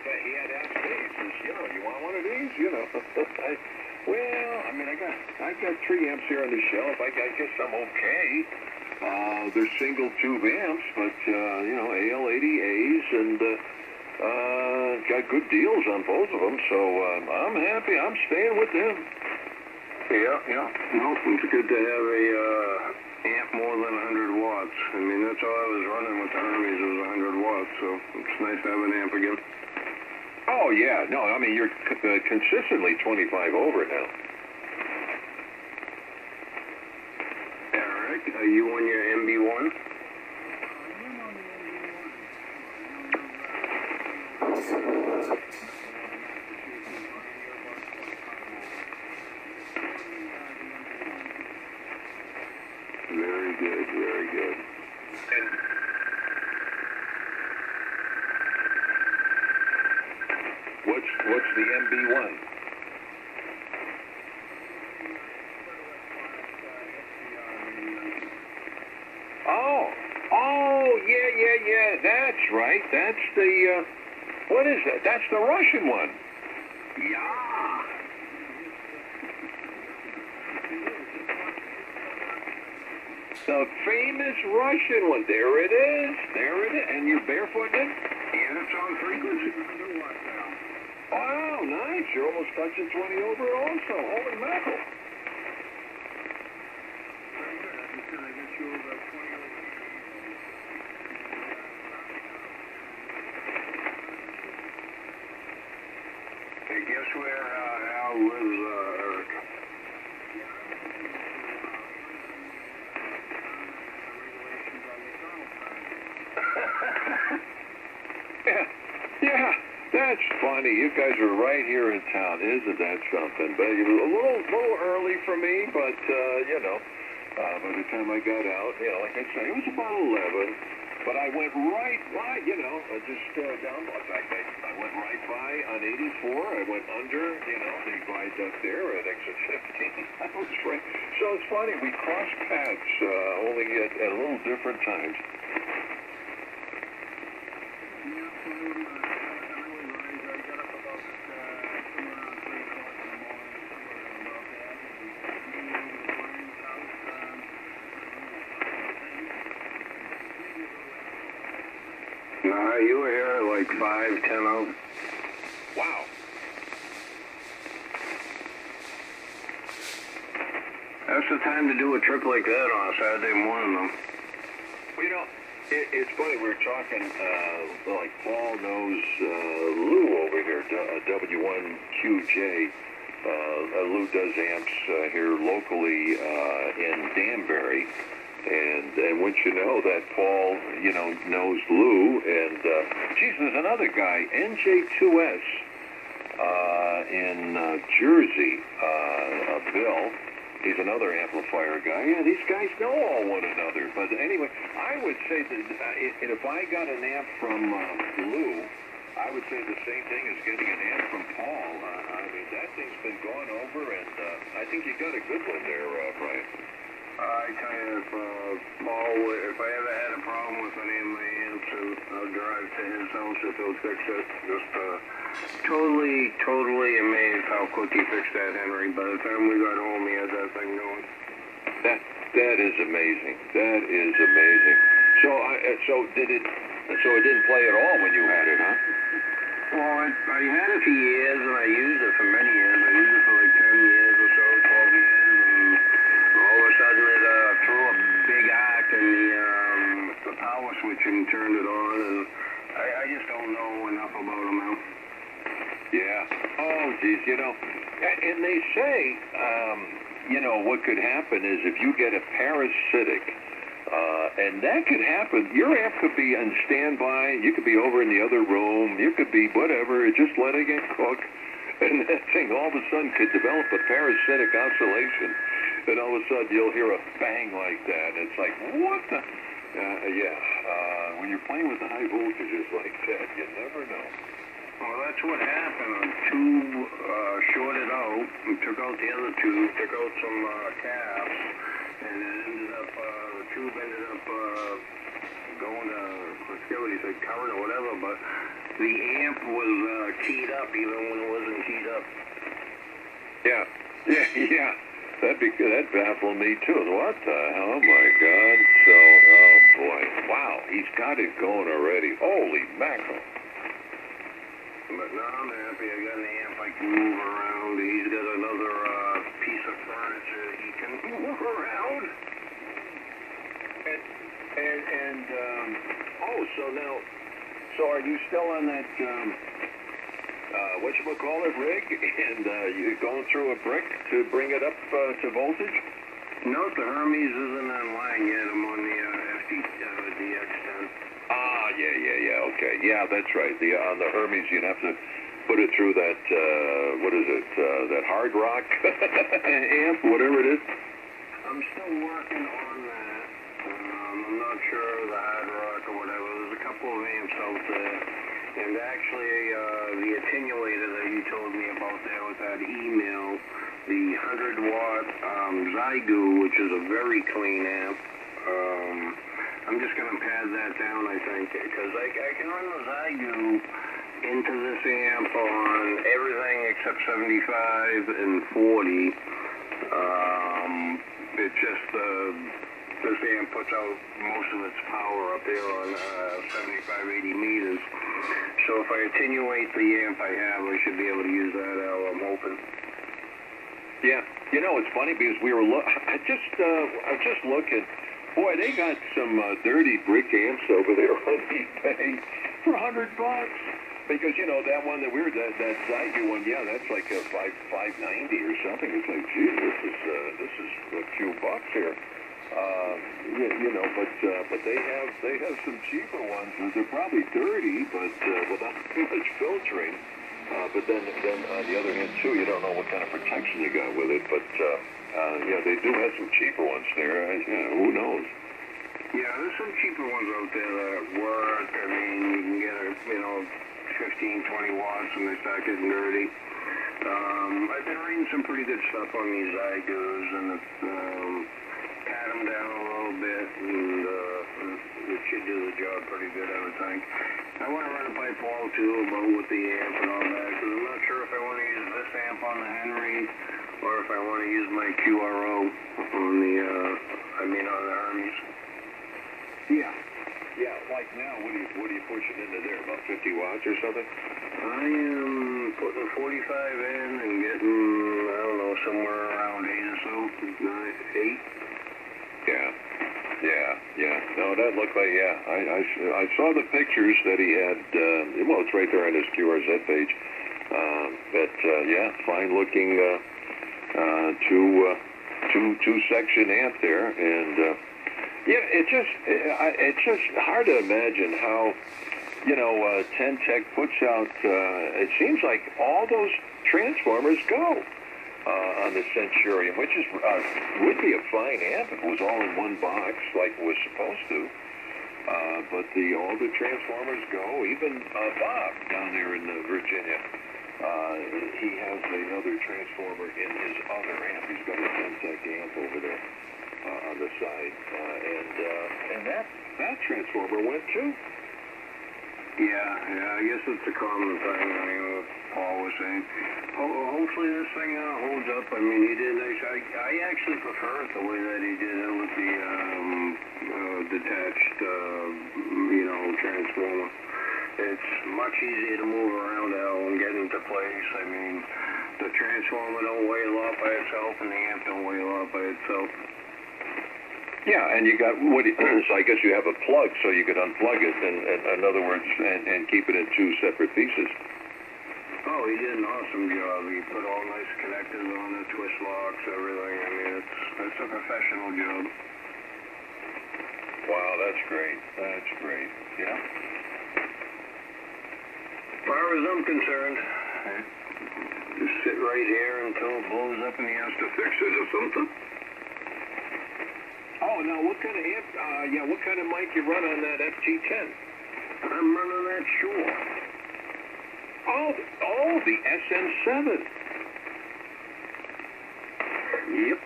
he had asked me, he says, you want one of these? I mean, I got 3 amps here on the shelf. I guess I'm okay. They're single tube amps, but AL80As, and got good deals on both of them. So I'm happy. I'm staying with them. Yeah. No, it's good to have a amp more than 100 watts. I mean, that's all I was running with the Hermes was 100 watts. So it's nice to have an amp again. Oh yeah, no, I mean you're consistently 25 over now. Eric, are you on your MB1? Very good, very good. What's the MB1? Oh, yeah. That's right. That's the, what is that? That's the Russian one. Yeah. The famous Russian one. There it is. And you're barefooted? Yeah, it's on frequency. Wow, nice. You're almost touching 20 over also. Holy mackerel. Hey, guess where Al lives, Eric? Yeah, that's funny. You guys are right here in town. Isn't that something? But it was a little early for me, but, by the time I got out, like I said, it was about 11. But I went right by, just down. I went right by on 84. I went under, the viaduct there at exit 15. I was right. So it's funny. We crossed paths only at a little different times. Nah, you were here at like 5, 10 out. Wow. That's the time to do a trip like that on a Saturday morning, though. Well, it's funny. We were talking, like Paul knows Lou over here, W1QJ. Lou does amps here locally in Danbury. And once you know that Paul, knows Lou, and, there's another guy, NJ2S, in Jersey, Bill. He's another amplifier guy. Yeah, these guys know all one another. But anyway, I would say that if I got an amp from Lou, I would say the same thing as getting an amp from Paul. I mean, that thing's been gone over, and I think you got a good one there, Brian. I tell you, if I ever had a problem with any of my amps, I'll drive to his house if he'll fix it. Just totally amazed how quick he fixed that, Henry. By the time we got home, he had that thing going. That is amazing. That is amazing. So it didn't play at all when you had it, huh? Well, I had it for years, and I used it for many years. I used it for like 10 years or so, 12 years, and all of a sudden it threw a big arc, and the power switching turned it on, and I just don't know enough about them now. Yeah. Oh, geez, and they say, what could happen is if you get a parasitic, and that could happen. Your amp could be on standby. You could be over in the other room. You could be whatever, just letting it cook. And that thing all of a sudden could develop a parasitic oscillation. And all of a sudden you'll hear a bang like that. It's like, what the? When you're playing with the high voltages like that, you never know. Well, that's what happened. A tube shorted out. We took out the other tube, took out some caps, and it ended up, the tube ended up going to, let's get what he said, current or whatever, but the amp was keyed up even when it wasn't keyed up. Yeah. That'd baffle me too. What the hell? Oh my God. So, oh boy. Wow, he's got it going already. Holy mackerel. But no, I'm happy. I got an amp I can move around. He's got another piece of furniture he can move around. So are you still on that, whatchamacallit rig, and you're going through a brick to bring it up to voltage? No, the Hermes isn't online yet. I'm on the DX10. Ah, yeah, okay. Yeah, that's right. On the Hermes, you'd have to put it through that, that hard rock amp, whatever it is. I'm still working on that. I'm not sure the hard rock or whatever. There's a couple of amps out there. And actually, the attenuator that you told me about there with that email, the 100-watt Zygu, which is a very clean amp, I'm just going to pad that down, I think, because I can run the Zygu into this amp on everything except 75 and 40. It's just this amp puts out most of its power up there on 75, 80 meters. So if I attenuate the amp I have, I should be able to use that out, I'm hoping. Yeah, you know, it's funny because we were I just looking. Boy, they got some dirty brick amps over there on eBay for $100. Because, you know, that one that that Zygu one, yeah, that's like a $590 or something. It's like, gee, this is a few bucks here. But they have some cheaper ones. They're probably dirty, but without too much filtering. But then on the other hand too, you don't know what kind of protection you got with it. But they do have some cheaper ones there. Who knows? Yeah, there's some cheaper ones out there that work. I mean, you can get 15, 20 watts when they start getting dirty. I've been reading some pretty good stuff on these Zygus and pat them down a little bit, and it should do the job pretty good, I would think. I want to run a pipe wall too about with the amp and all that, because I'm not sure if I want to use this amp on the Henry or if I want to use my QRO on the Hermes. Yeah, like now, what are you pushing into there? About 50 watts or something? I am putting 45 in and getting, I don't know, somewhere around 8 or so, 8. Yeah. No, that looked like, I saw the pictures that he had, it's right there on his QRZ page. Fine looking, two section amp there, and, it's just hard to imagine how, 10 Tech puts out, it seems like all those transformers go on the Centurion, which is would be a fine amp if it was all in one box like it was supposed to. But all the transformers go. Even Bob down there in Virginia, he has another transformer in his other amp. He's got a 10 Tech amp over there on the side, and that transformer went too. Yeah, I guess it's a common thing. I mean, what Paul was saying. Hopefully this thing holds up. I mean, he did. I actually prefer it the way that he did it with the detached, transformer. It's much easier to move around now and get into place. I mean, the transformer don't weigh a lot by itself, and the amp don't weigh a lot by itself. Yeah, and you got so I guess you have a plug, so you could unplug it, and in other words, and keep it in two separate pieces. Oh, he did an awesome job. He put all nice connectors on it, twist locks, everything. I mean, it's a professional job. Wow, that's great. Yeah. As far as I'm concerned, just sit right here until it blows up and he has to fix it or something. Oh, now what kind of amp, what kind of mic you run on that FG10? I'm running that Shure. Oh, the SM7. Yep.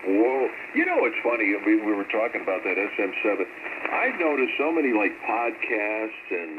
Whoa. You know, it's funny, we were talking about that SM7. I've noticed so many, podcasts and